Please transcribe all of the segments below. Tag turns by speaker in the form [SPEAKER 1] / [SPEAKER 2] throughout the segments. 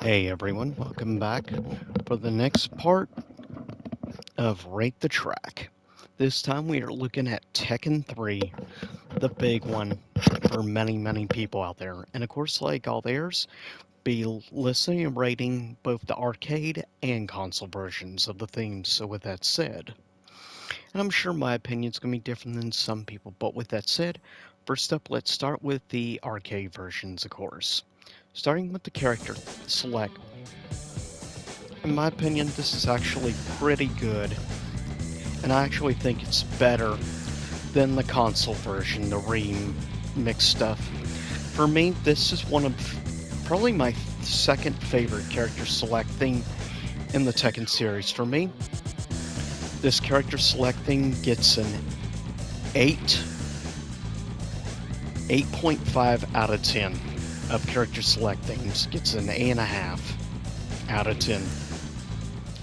[SPEAKER 1] Hey everyone, welcome back for the next part of Rate the Track. This time we are looking at Tekken 3, the big one for many people out there. And of course, like all theirs, be listening and rating both the arcade and console versions of the themes. So with that said, and I'm sure my opinion's going to be different than some people, but with that said, first up, let's start with the arcade versions, of course. Starting with the character select. In my opinion, this is actually pretty good, and I actually think it's better than the console version, the remix stuff. For me, this is one of probably my second favorite character select thing in the Tekken series. For me, this character select thing gets an 8.5 out of 10 of character select things. Gets an 8.5 out of 10.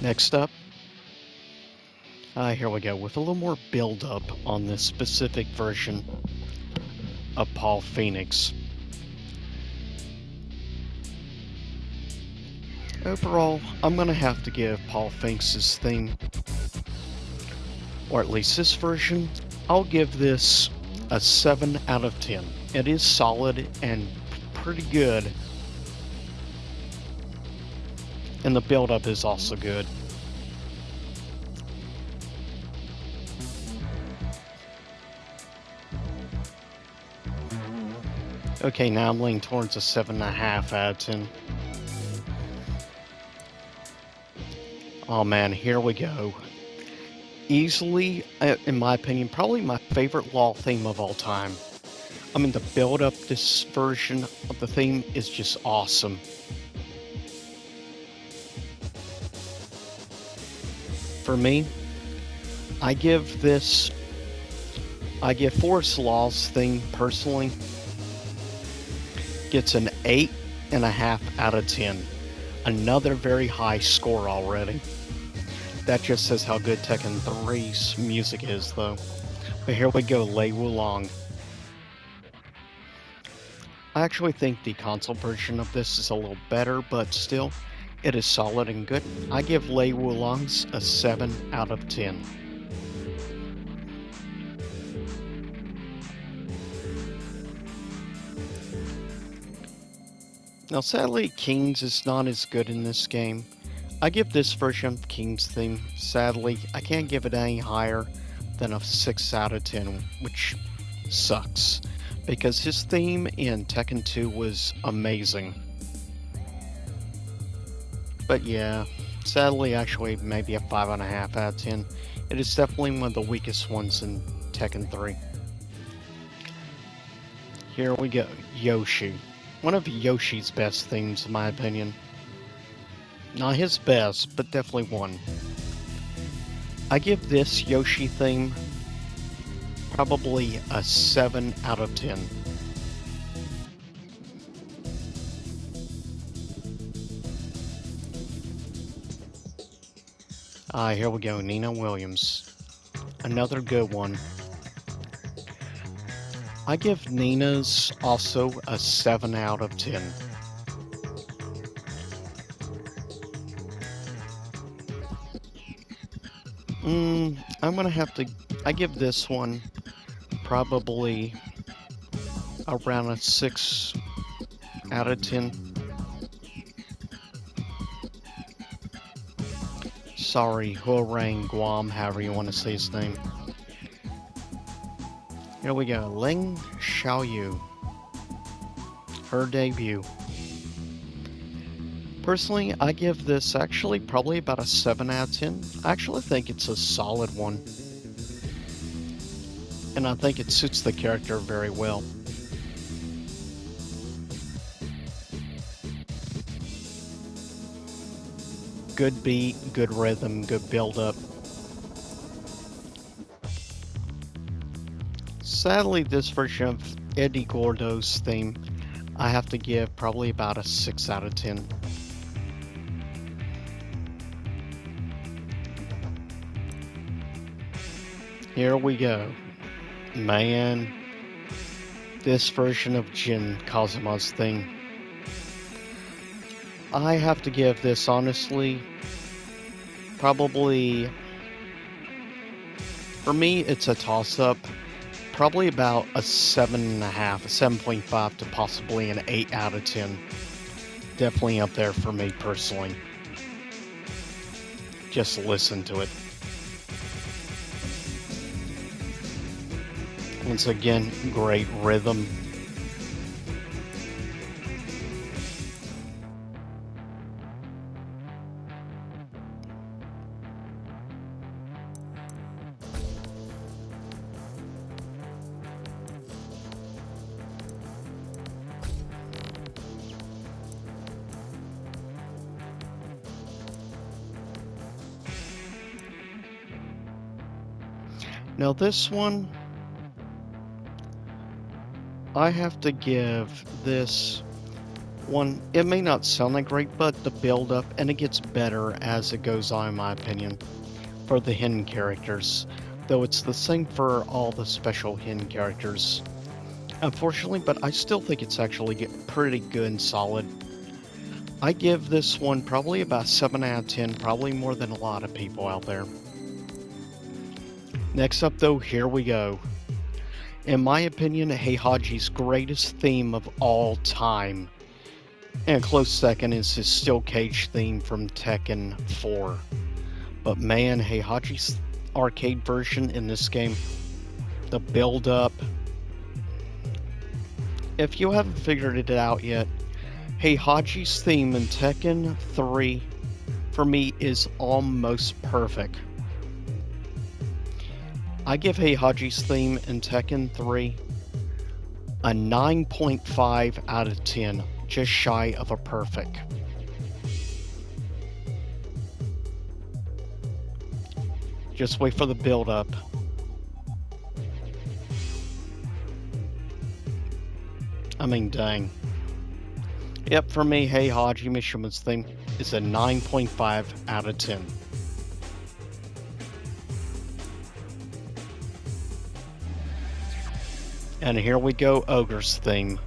[SPEAKER 1] Next up, here we go, with a little more build-up on this specific version of Paul Phoenix. Overall, I'm going to have to give Paul Phoenix's theme, or at least this version, I'll give this a 7 out of 10. It is solid and pretty good, and the build-up is also good. Okay, now I'm leaning towards a 7.5 out of 10. Oh man, here we go. Easily, in my opinion, probably my favorite LoL theme of all time. I mean, the build up this version of the theme is just awesome. For me, I give Forest Law's theme personally, gets an 8.5 out of 10. Another very high score already. That just says how good Tekken 3's music is, though. But here we go, Lei Wulong. I actually think the console version of this is a little better, but still, it is solid and good. I give Lei Wulong's a 7 out of 10. Now, sadly, King's is not as good in this game. I give this version of King's theme, sadly, I can't give it any higher than a 6 out of 10, which sucks, because his theme in Tekken 2 was amazing. But yeah, sadly, actually, maybe a 5.5 out of 10. It is definitely one of the weakest ones in Tekken 3. Here we go, Yoshi. One of Yoshi's best themes, in my opinion. Not his best, but definitely one. I give this Yoshi theme probably a 7 out of 10. Here we go, Nina Williams. Another good one. I give Nina's also a 7 out of 10. I'm gonna have to, I give this one probably around a 6 out of 10. Sorry, Huarang Guam, however you want to say his name. Here we go, Ling Xiaoyu. Her debut. Personally, I give this actually probably about a 7 out of 10. I actually think it's a solid one. And I think it suits the character very well. Good beat, good rhythm, good build-up. Sadly, this version of Eddie Gordo's theme, I have to give probably about a 6 out of 10. Here we go. Man, this version of Jin Kazuma's theme. I have to give this, honestly, probably, for me, it's a toss-up. Probably about a 7.5, a 7.5 to possibly an 8 out of 10. Definitely up there for me personally. Just listen to it. Once again, great rhythm. Now this one, I have to give this one, it may not sound like great, but the build up, and it gets better as it goes on in my opinion, for the hidden characters. Though it's the same for all the special hidden characters, unfortunately, but I still think it's actually pretty good and solid. I give this one probably about 7 out of 10, probably more than a lot of people out there. Next up though, here we go. In my opinion, Heihachi's greatest theme of all time. And a close second is his Steel Cage theme from Tekken 4. But man, Heihachi's arcade version in this game, the build up. If you haven't figured it out yet, Heihachi's theme in Tekken 3 for me is almost perfect. I give Heihachi's theme in Tekken 3 a 9.5 out of 10, just shy of a perfect. Just wait for the build up. I mean, dang. Yep, for me, Heihachi Mishima's theme is a 9.5 out of 10. And here we go, Ogre's theme.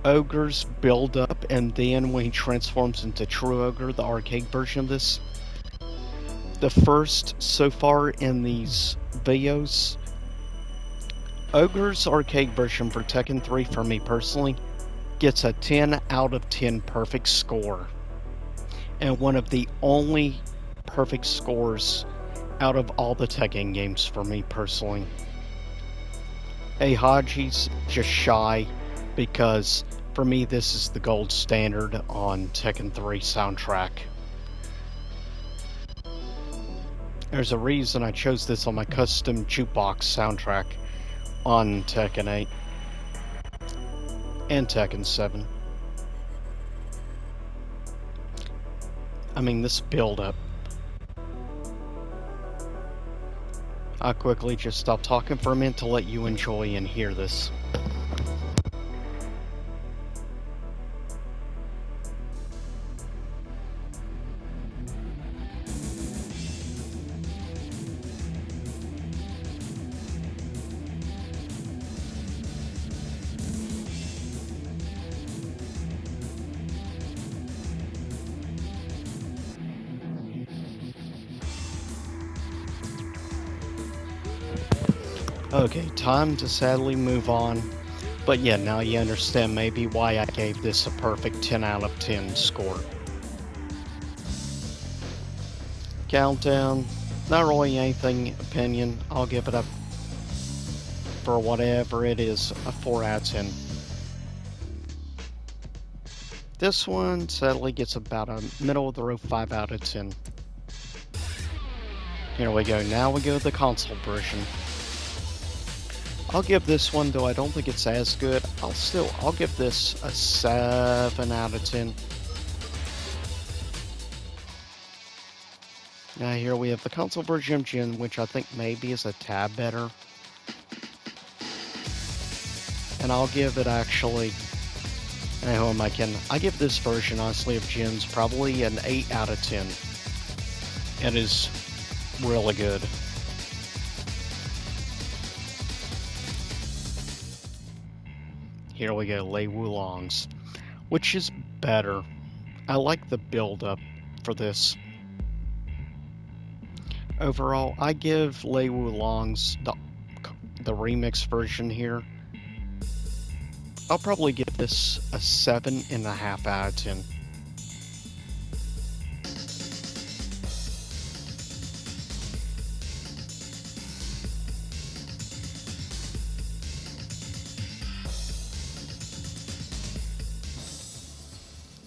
[SPEAKER 1] Ogre's build up, and then when he transforms into True Ogre, the arcade version of this, the first so far in these videos, Ogre's arcade version for Tekken 3 for me personally gets a 10 out of 10 perfect score. And one of the only perfect scores out of all the Tekken games for me personally. Heihachi's just shy because for me this is the gold standard on Tekken 3 soundtrack. There's a reason I chose this on my custom jukebox soundtrack on Tekken 8 and Tekken 7. I mean, this build up. I'll quickly just stop talking for a minute to let you enjoy and hear this. Okay, time to sadly move on. But yeah, now you understand maybe why I gave this a perfect 10 out of 10 score. Countdown, not really anything opinion. I'll give it up for whatever it is, a 4 out of 10. This one sadly gets about a middle of the road 5 out of 10. Here we go, now we go to the console version. I'll give this one, though I don't think it's as good, I'll give this a 7 out of 10. Now here we have the console version of Jin, which I think maybe is a tad better. And I'll give it actually, who am I kidding? I give this version, honestly, of Jin's probably an 8 out of 10. It is really good. Here we go, Lei Wulong's. which is better. I like the build-up for this. Overall, I give Lei Wulong's the remix version here. I'll probably give this a 7.5 out of 10.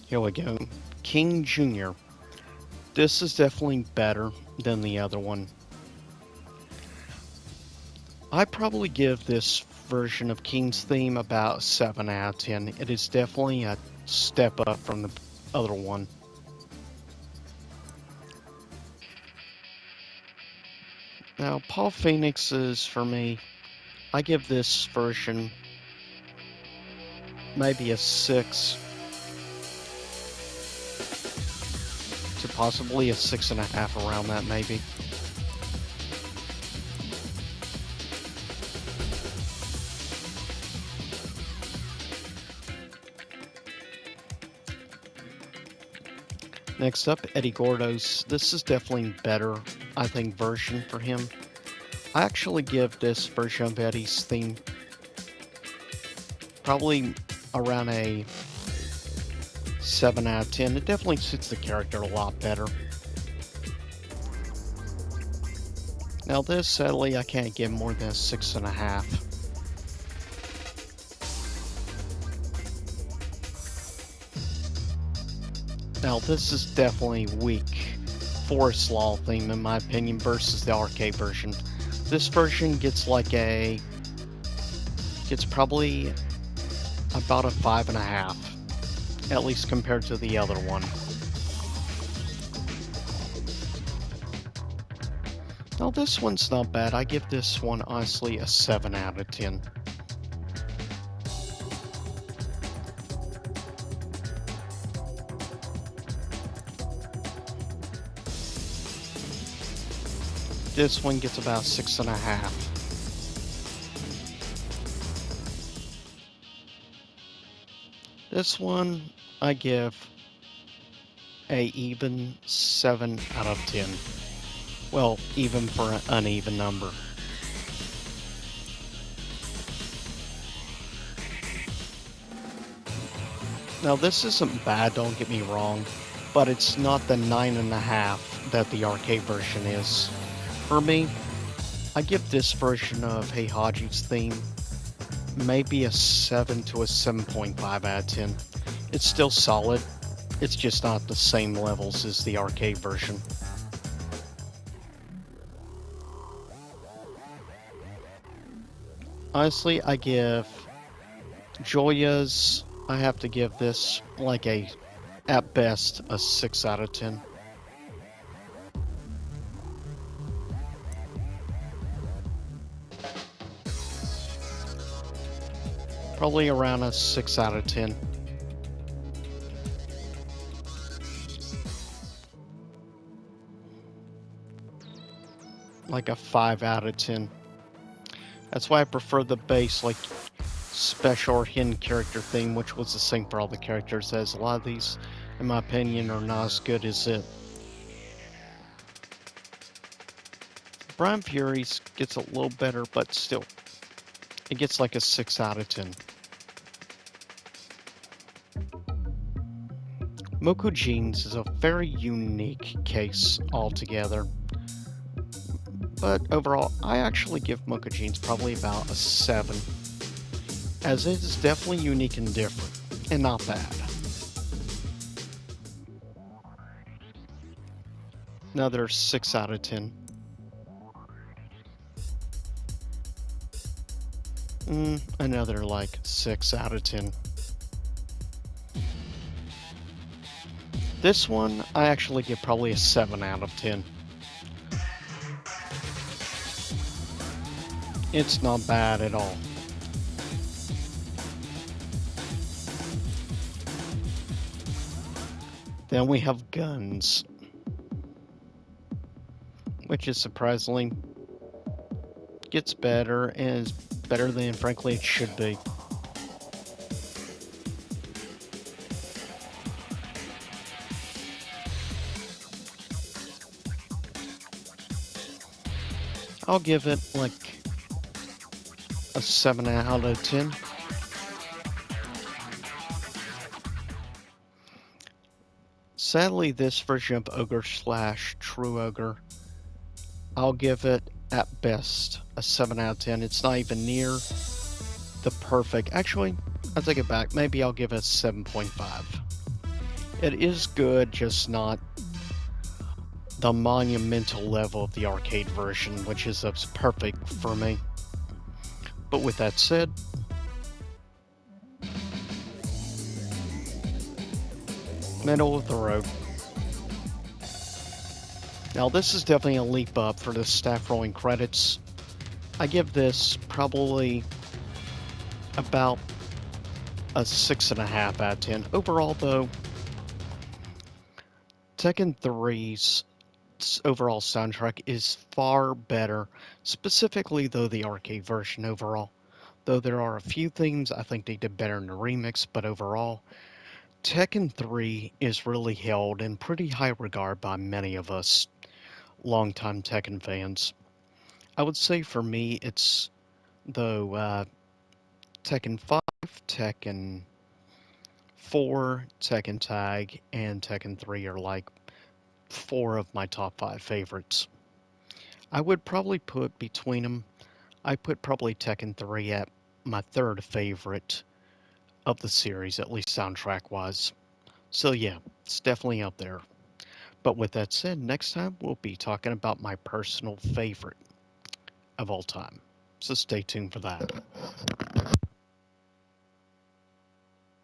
[SPEAKER 1] Here we go. King Jr. This is definitely better than the other one. I probably give this version of King's theme about 7 out of 10. It is definitely a step up from the other one. Now, Paul Phoenix's, for me, I give this version maybe a 6 to possibly a 6.5, around that maybe. Next up, Eddie Gordo's. This is definitely better, I think, version for him. I actually give this version of Eddie's theme probably around a 7 out of 10. It definitely suits the character a lot better. Now this, sadly, I can't give more than a 6.5. Now this is definitely weak Forest Law theme in my opinion versus the arcade version. This version gets probably about a 5.5, at least compared to the other one. Now this one's not bad. I give this one honestly a 7 out of 10. This one gets about 6.5. This one I give a even 7 out of 10. Well, even for an uneven number. Now this isn't bad, don't get me wrong, but it's not the 9.5 that the arcade version is. For me, I give this version of Heihachi's theme maybe a 7 to a 7.5 out of 10. It's still solid, it's just not the same levels as the arcade version. Honestly, I give Joya's, I have to give this like at best, a 6 out of 10. Probably around a 6 out of 10. Like a 5 out of 10. That's why I prefer the base, like, special or hidden character theme, which was the same for all the characters, as a lot of these, in my opinion, are not as good as it. Brian Fury's gets a little better, but still, it gets like a 6 out of 10. Mokuji's is a very unique case altogether. But overall, I actually give Mokuji's probably about a 7. As it is definitely unique and different, and not bad. Another 6 out of 10. Another like 6 out of 10. This one, I actually give probably a 7 out of 10. It's not bad at all. Then we have Guns, which is surprisingly gets better and is better than frankly it should be. I'll give it like a 7 out of 10. Sadly, this version of Ogre slash True Ogre, I'll give it at best a 7 out of 10. It's not even near the perfect. Actually, I take it back. Maybe I'll give it a 7.5. It is good, just not the monumental level of the arcade version, which is perfect for me. But with that said, middle of the road. Now this is definitely a leap up for the staff rolling credits. I give this probably about a 6.5 out of 10. Overall though, Tekken 3's overall soundtrack is far better, specifically though the arcade version overall. Though there are a few things I think they did better in the remix, but overall, Tekken 3 is really held in pretty high regard by many of us longtime Tekken fans. I would say for me, it's though Tekken 5, Tekken 4, Tekken Tag, and Tekken 3 are like 4 of my top 5 favorites. I would probably put between them, I put probably Tekken 3 at my third favorite of the series, at least soundtrack wise. So yeah, it's definitely up there. But with that said, next time we'll be talking about my personal favorite of all time. So stay tuned for that.